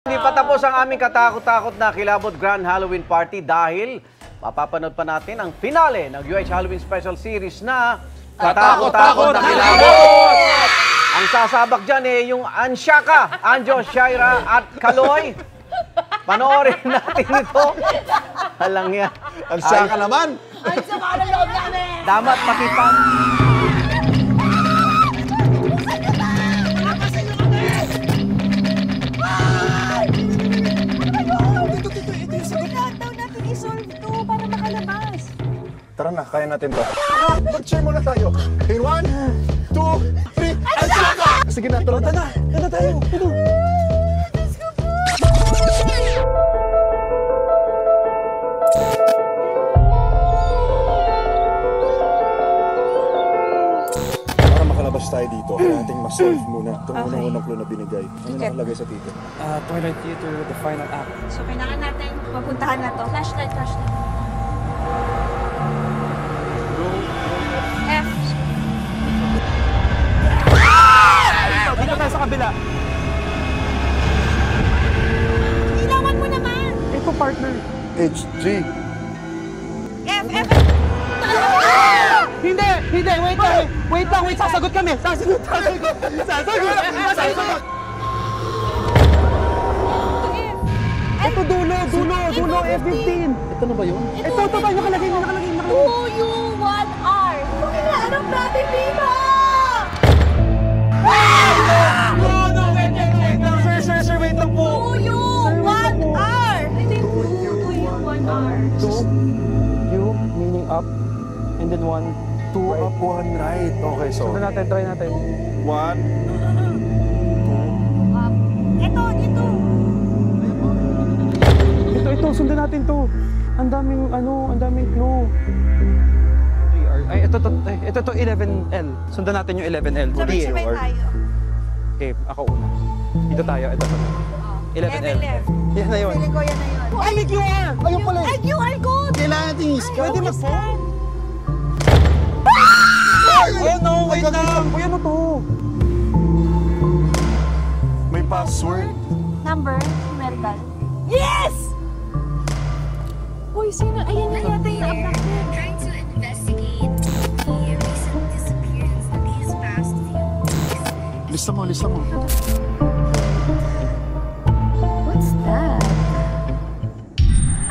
Hindi pa tapos ang aming katakot-takot na Kilabot Grand Halloween Party dahil mapapanood pa natin ang finale ng UH Halloween Special Series na Katakot-takot na Kilabot! Ang sasabak dyan yung Anshaka, Anjo, Shaira at Kaloy. Panoorin natin ito. Halang yan. Anshaka naman! Ang sama ng loob namin! Dapat makita. Tara na, kaya natin to. Mag-cheer muna tayo. In 1, 2, 3, Anshaka! Sige na, tara na. Tara tayo. Para makalabas tayo dito, kaya nating ma-solve muna itong unang clue na binigay. Ano nakalagay sa tito? Twilight Theater, the final act. So, kailangan natin mapuntahan na to. Flashlight, flashlight. F. Dito tayo sa kabila. Ilawan mo naman! Ito, partner. H, G. F, F. Hindi! Wait lang, sasagot kami. Sasagot. F. Ito, dulo, F15. Ito na ba yun? Ito, nakalagay. 2U1R. Kailangan natin dito! No, wait. Sir, wait lang po. 2U1R. Ito yung 2U1R. 2, U, meaning up. And then 1, 2, up. 1, right. Okay, so. Sundan natin, try natin. 1, Up. Ito, sundan natin to. Ang daming clue. 3R. Ay, ito 11L. Sundan natin yung 11L. Sabay-sabay tayo. Okay, ako una. Dito tayo, ito. 11L. Yan na yun. Feeling ko yan na yun. Ay, may QR! Ayun pala. Ay, QR code! Kailangan natin i-scan. Pwede mag-phone? Oh no, wait lang. Uy, ano to? may password. Number, numerical. Yes! Uy, sino? Ayan na yata yung abducted. Trying to investigate the recent disappearance of these past few weeks. Lista mo. What's that?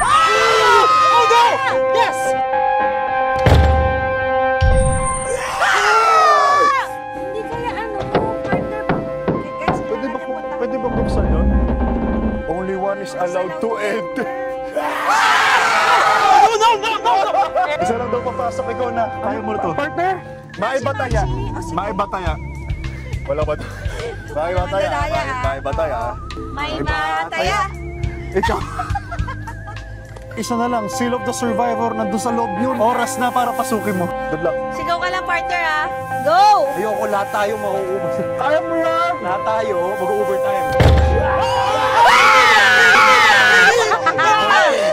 Oh no! Yes! Hindi kaya partner. Okay, guys, Pwede ba buksan yun? Only one is allowed to enter. No! Isa lang daw papasok, ikaw na. Kaya mo na to. Partner? Maibataya. Wala ba? Maibataya. May mataya. Ikaw. Isa na lang, seal of the survivor, nandun sa loob yun. Oras na para pasukin mo. Good luck. Sigaw ka lang, partner, ha? Go! Ayoko, lahat tayo mauubos. Kaya mo lang! Lahat tayo, mag-overtime.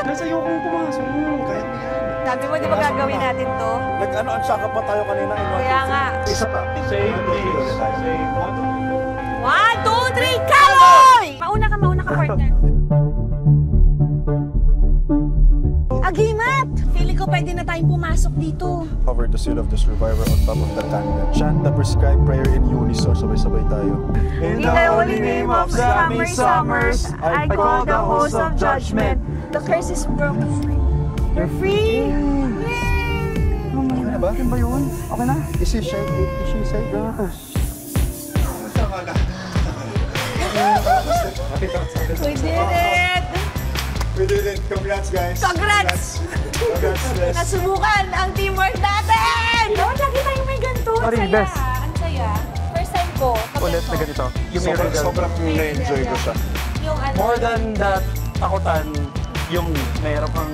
Nasa iyo kong pumasok. Kaya mo yan. Sabi mo, di ba gagawin natin to? Nag-Anshaka pa tayo kanina. Kaya nga. Isa pa. Save this. Save 1, 2, 3, Kaloy! Mauna ka, partner. Agimat! Feeling ko pwede na tayong pumasok dito. Cover the seal of the survivor on top of the canyon. Chant the prescribed prayer in unison. Sabay-sabay tayo. In the holy name of Summer Summers, I call the host of judgment. The curse is broken free. You're free! Okay na ba? Okay ba yun? Okay na? Is she safe? We did it! We did it. Congrats, guys. Congrats! Congrats, guys. Nasubukan ang teamwork natin! Dapat lagi tayong may ganito. Ang Sorry, saya. best. Ang saya. First time ko. Ulit na ganito. Yung Sobrang na-enjoy ko siya. Yung ano. More than that, takutan, yung mayroon kang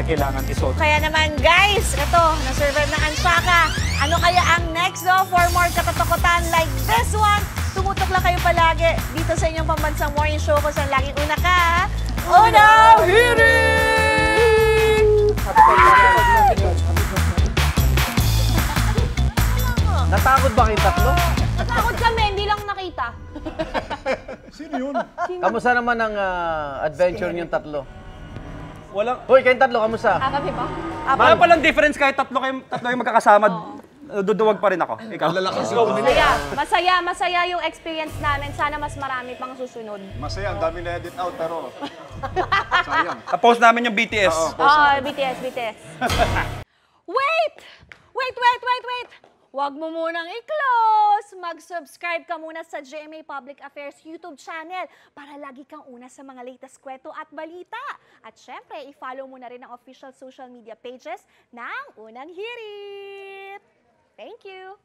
kailangan isuot. Kaya naman guys, ito, na-survive ng Anshaka. Ano kaya ang next for more katatakutan like this one? Tumutok lang kayo palagi dito sa inyong pambansang morning show kung saan laging una ka. Unang hiring! Natakot ba kayong tatlo? Natakot kami, hindi lang nakita. Sino yun? Kamusta naman ang adventure niyong tatlo? Walang... Hoy, kayong tatlo, kamusta? Kami ba? Wala palang difference kahit tatlo kayong magkakasama. Duduwag pa rin ako. Ikaw. Lalakas Masaya yung experience namin. Sana mas marami pang susunod. Masaya, ang dami na edit out, pero sayang. Post namin yung BTS. BTS. Wait! Huwag mo munang i-close. Mag-subscribe ka muna sa GMA Public Affairs YouTube channel para lagi kang una sa mga latest kwento at balita. At syempre, i-follow mo na rin ang official social media pages ng Unang Hirit. Thank you!